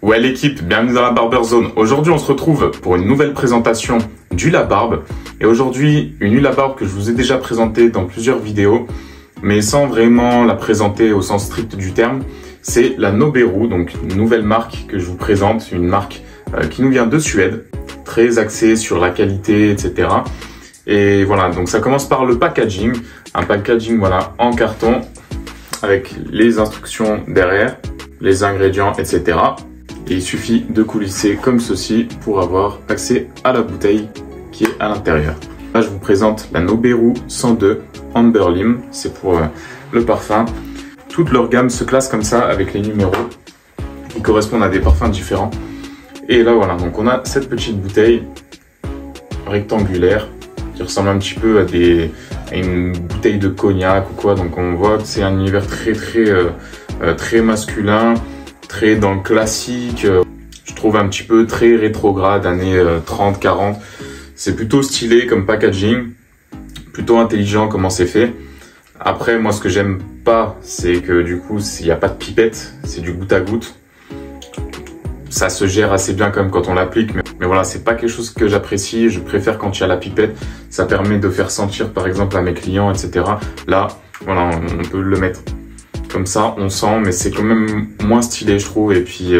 Ouais l'équipe, bienvenue dans la Barber Zone. Aujourd'hui on se retrouve pour une nouvelle présentation d'huile à barbe. Et aujourd'hui une huile à barbe que je vous ai déjà présentée dans plusieurs vidéos, mais sans vraiment la présenter au sens strict du terme. C'est la Noberu, donc une nouvelle marque que je vous présente, une marque qui nous vient de Suède, très axée sur la qualité, etc. Et voilà, donc ça commence par le packaging, un packaging voilà en carton avec les instructions derrière, les ingrédients, etc. Et il suffit de coulisser comme ceci pour avoir accès à la bouteille qui est à l'intérieur. Là, je vous présente la Noberu 102 Amber Lime, c'est pour le parfum. Toute leur gamme se classe comme ça avec les numéros qui correspondent à des parfums différents. Et là, voilà, donc on a cette petite bouteille rectangulaire qui ressemble un petit peu à une bouteille de cognac ou quoi. Donc on voit que c'est un univers très masculin, très dans le classique. Je trouve un petit peu très rétrograde, années 30-40. C'est plutôt stylé comme packaging, plutôt intelligent comment c'est fait. Après, moi ce que j'aime pas, c'est que du coup il n'y a pas de pipette, c'est du goutte à goutte. Ça se gère assez bien comme quand on l'applique, mais voilà, c'est pas quelque chose que j'apprécie. Je préfère quand il y a la pipette, ça permet de faire sentir par exemple à mes clients, etc. Là, voilà, on peut le mettre comme ça, on sent, mais c'est quand même moins stylé je trouve, et puis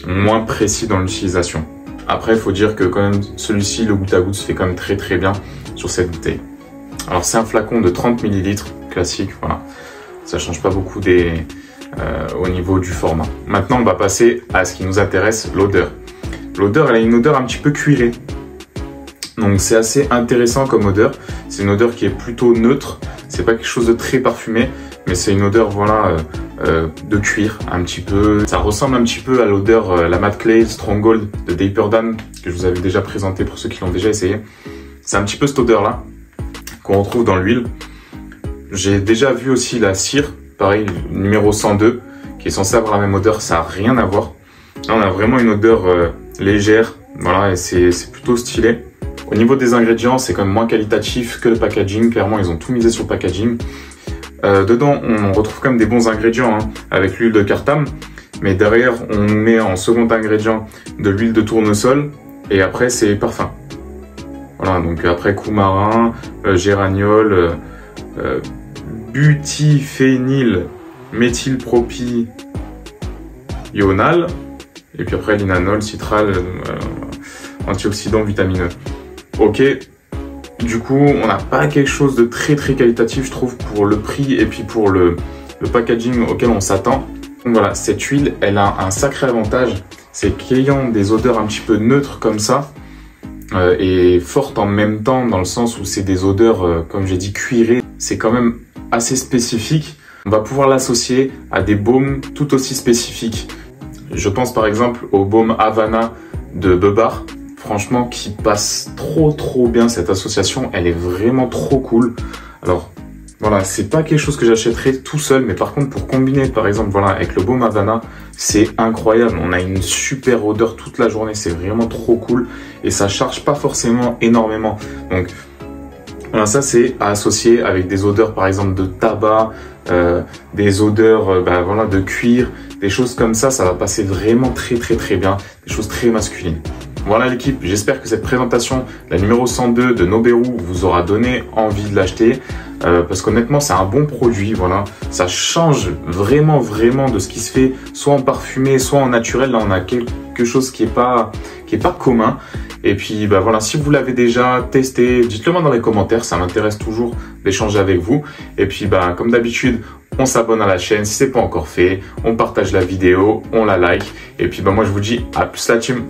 moins précis dans l'utilisation. Après, il faut dire que quand même celui-ci, le goutte à goutte se fait quand même très bien sur cette bouteille. Alors c'est un flacon de 30 ml classique, voilà, ça change pas beaucoup au niveau du format. Maintenant, on va passer à ce qui nous intéresse, l'odeur. L'odeur, elle a une odeur un petit peu cuirée. Donc c'est assez intéressant comme odeur. C'est une odeur qui est plutôt neutre. C'est pas quelque chose de très parfumé, mais c'est une odeur voilà de cuir un petit peu. Ça ressemble un petit peu à l'odeur la Matte Clay Stronghold de Dapperdan que je vous avais déjà présenté pour ceux qui l'ont déjà essayé. C'est un petit peu cette odeur là qu'on retrouve dans l'huile. J'ai déjà vu aussi la cire, pareil, numéro 102, qui est censée avoir la même odeur. Ça n'a rien à voir. Là, on a vraiment une odeur légère, voilà, et c'est plutôt stylé. Au niveau des ingrédients, c'est quand même moins qualitatif que le packaging. Clairement, ils ont tout misé sur le packaging. Dedans, on retrouve quand même des bons ingrédients, hein, avec l'huile de cartame. Mais derrière, on met en second ingrédient de l'huile de tournesol. Et après, c'est parfum. Voilà, donc après coumarin, géraniol, butyphényl méthylpropional. Et puis après, linanol, citral, antioxydant, vitamineux. Ok, du coup, on n'a pas quelque chose de très qualitatif, je trouve, pour le prix et puis pour le packaging auquel on s'attend. Donc voilà, cette huile, elle a un sacré avantage, c'est qu'ayant des odeurs un petit peu neutres comme ça, et fortes en même temps, dans le sens où c'est des odeurs, comme j'ai dit, cuirées, c'est quand même assez spécifique. On va pouvoir l'associer à des baumes tout aussi spécifiques. Je pense par exemple au baume Havana de Bebar. Franchement, qui passe trop bien cette association, elle est vraiment trop cool. Alors voilà, c'est pas quelque chose que j'achèterais tout seul, mais par contre pour combiner par exemple voilà avec le baume Havana, c'est incroyable. On a une super odeur toute la journée, c'est vraiment trop cool et ça charge pas forcément énormément. Donc voilà, ça c'est à associer avec des odeurs par exemple de tabac, des odeurs voilà de cuir, des choses comme ça va passer vraiment très bien, des choses très masculines. Voilà l'équipe, j'espère que cette présentation, la numéro 102 de Noberu, vous aura donné envie de l'acheter. Parce qu'honnêtement, c'est un bon produit, voilà. Ça change vraiment de ce qui se fait, soit en parfumé, soit en naturel. Là, on a quelque chose qui est pas commun. Et puis, voilà, si vous l'avez déjà testé, dites-le moi dans les commentaires. Ça m'intéresse toujours d'échanger avec vous. Et puis, comme d'habitude, on s'abonne à la chaîne si c'est pas encore fait. On partage la vidéo, on la like. Et puis, moi, je vous dis à plus la team.